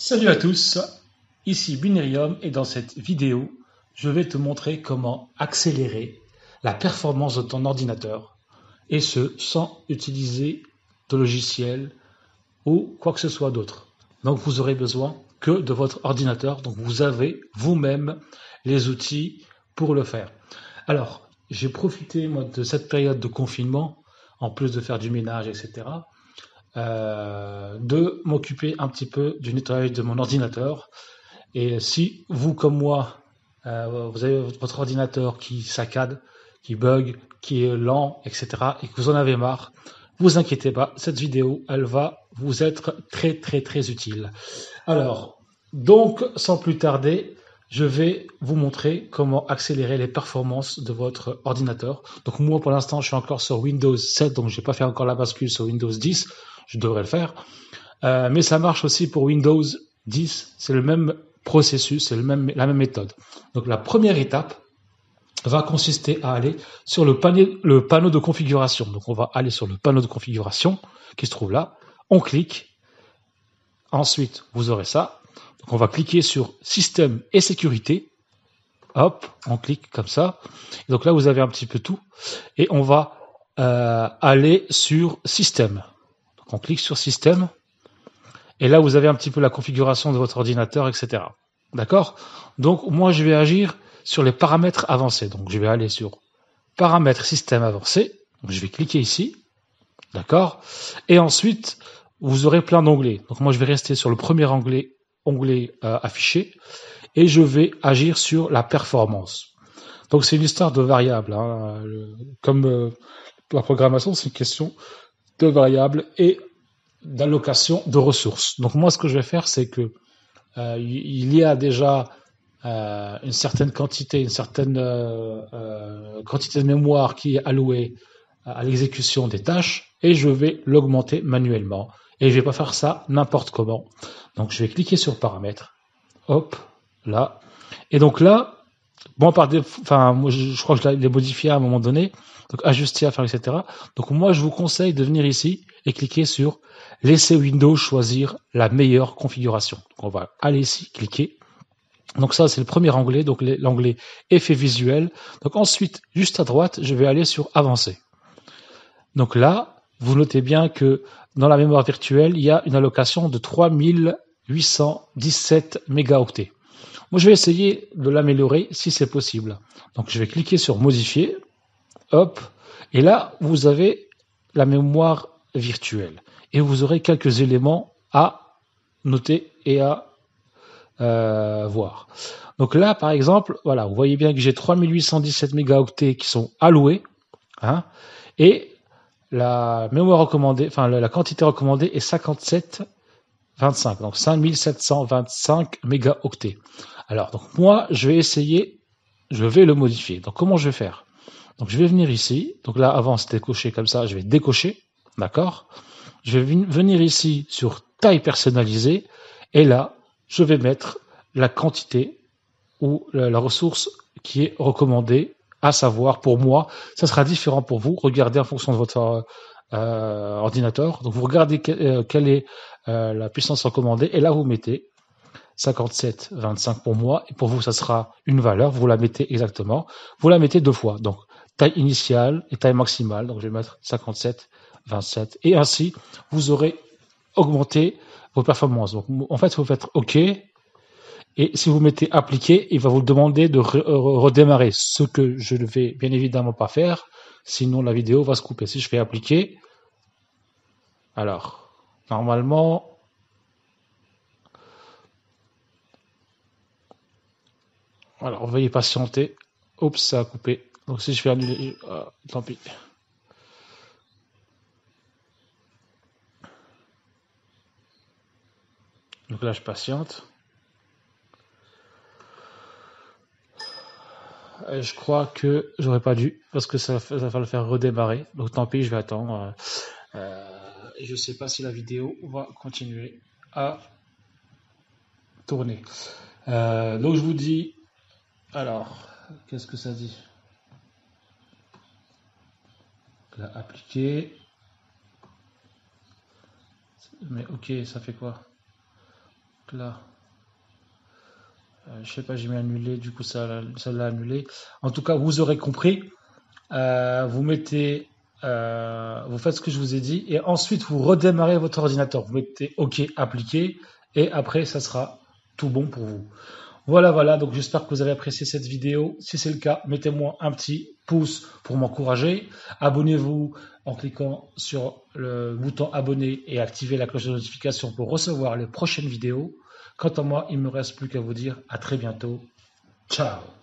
Salut à tous, ici Binerium et dans cette vidéo, je vais te montrer comment accélérer la performance de ton ordinateur et ce sans utiliser de logiciel ou quoi que ce soit d'autre. Donc vous aurez besoin que de votre ordinateur, donc vous avez vous-même les outils pour le faire. Alors, j'ai profité moi de cette période de confinement, en plus de faire du ménage, etc., de m'occuper un petit peu du nettoyage de mon ordinateur. Et si vous, comme moi, vous avez votre ordinateur qui saccade, qui bug, qui est lent, etc., et que vous en avez marre, vous inquiétez pas, cette vidéo, elle va vous être très très très utile. Alors, donc, sans plus tarder, je vais vous montrer comment accélérer les performances de votre ordinateur. Donc moi, pour l'instant, je suis encore sur Windows 7, donc je n'ai pas fait encore la bascule sur Windows 10. Je devrais le faire. Mais ça marche aussi pour Windows 10. C'est le même processus, c'est la même méthode. Donc la première étape va consister à aller sur le panneau de configuration. Donc on va aller sur le panneau de configuration qui se trouve là. On clique. Ensuite, vous aurez ça. Donc on va cliquer sur Système et sécurité. Hop, on clique comme ça. Et donc là, vous avez un petit peu tout. Et on va aller sur Système. Donc on clique sur Système. Et là, vous avez un petit peu la configuration de votre ordinateur, etc. D'accord? Donc moi, je vais agir sur les paramètres avancés. Donc je vais aller sur Paramètres système avancé. Donc, je vais cliquer ici. D'accord? Et ensuite, vous aurez plein d'onglets. Donc moi, je vais rester sur le premier onglet affiché, et je vais agir sur la performance. Donc c'est une histoire de variables. Hein. Comme la programmation, c'est une question de variables et d'allocation de ressources. Donc moi, ce que je vais faire, c'est que il y a déjà une certaine quantité, une certaine quantité de mémoire qui est allouée à l'exécution des tâches, et je vais l'augmenter manuellement. Et je vais pas faire ça n'importe comment. Donc je vais cliquer sur paramètres, hop, là. Et donc là, bon, enfin, moi, je crois que je l'ai modifié à un moment donné, donc ajuster à faire, etc. Donc moi, je vous conseille de venir ici et cliquer sur laisser Windows choisir la meilleure configuration. Donc on va aller ici, cliquer. Donc ça, c'est le premier onglet, donc l'onglet effet visuel. Donc ensuite, juste à droite, je vais aller sur avancer. Donc là, vous notez bien que dans la mémoire virtuelle, il y a une allocation de 3817 mégaoctets. Moi, je vais essayer de l'améliorer si c'est possible. Donc, je vais cliquer sur modifier, hop, et là, vous avez la mémoire virtuelle. Et vous aurez quelques éléments à noter et à voir. Donc là, par exemple, voilà, vous voyez bien que j'ai 3817 mégaoctets qui sont alloués, hein, et la mémoire recommandée, enfin la quantité recommandée est 5725, donc 5725 mégaoctets. Alors, donc moi, je vais essayer, je vais le modifier. Donc comment je vais faire? Donc je vais venir ici, donc là avant c'était coché comme ça, je vais décocher, d'accord? Je vais venir ici sur taille personnalisée, et là, je vais mettre la quantité ou la ressource qui est recommandée, à savoir pour moi, ça sera différent pour vous. Regardez en fonction de votre ordinateur. Donc vous regardez quelle est la puissance recommandée, et là vous mettez 57,25 pour moi, et pour vous ça sera une valeur, vous la mettez exactement, vous la mettez deux fois, donc taille initiale et taille maximale, donc je vais mettre 57,27, et ainsi vous aurez augmenté vos performances. Donc en fait vous faites OK, et si vous mettez appliquer, il va vous demander de redémarrer, ce que je ne vais bien évidemment pas faire, sinon la vidéo va se couper. Si je fais appliquer, alors normalement, alors veuillez patienter. Oups, ça a coupé. Donc si je fais annuler, tant pis. Donc là je patiente. Je crois que j'aurais pas dû, parce que ça va le faire redémarrer. Donc tant pis, je vais attendre. Je sais pas si la vidéo va continuer à tourner. Donc je vous dis, alors, qu'est-ce que ça dit? Là, appliquer. Mais ok, ça fait quoi? là, je sais pas, j'ai mis annulé, du coup ça l'a annulé. En tout cas, vous aurez compris. Vous mettez, vous faites ce que je vous ai dit, et ensuite vous redémarrez votre ordinateur. Vous mettez OK appliqué, et après ça sera tout bon pour vous. Voilà, voilà. Donc j'espère que vous avez apprécié cette vidéo. Si c'est le cas, mettez-moi un petit pouce pour m'encourager. Abonnez-vous en cliquant sur le bouton abonner et activez la cloche de notification pour recevoir les prochaines vidéos. Quant à moi, il ne me reste plus qu'à vous dire à très bientôt. Ciao!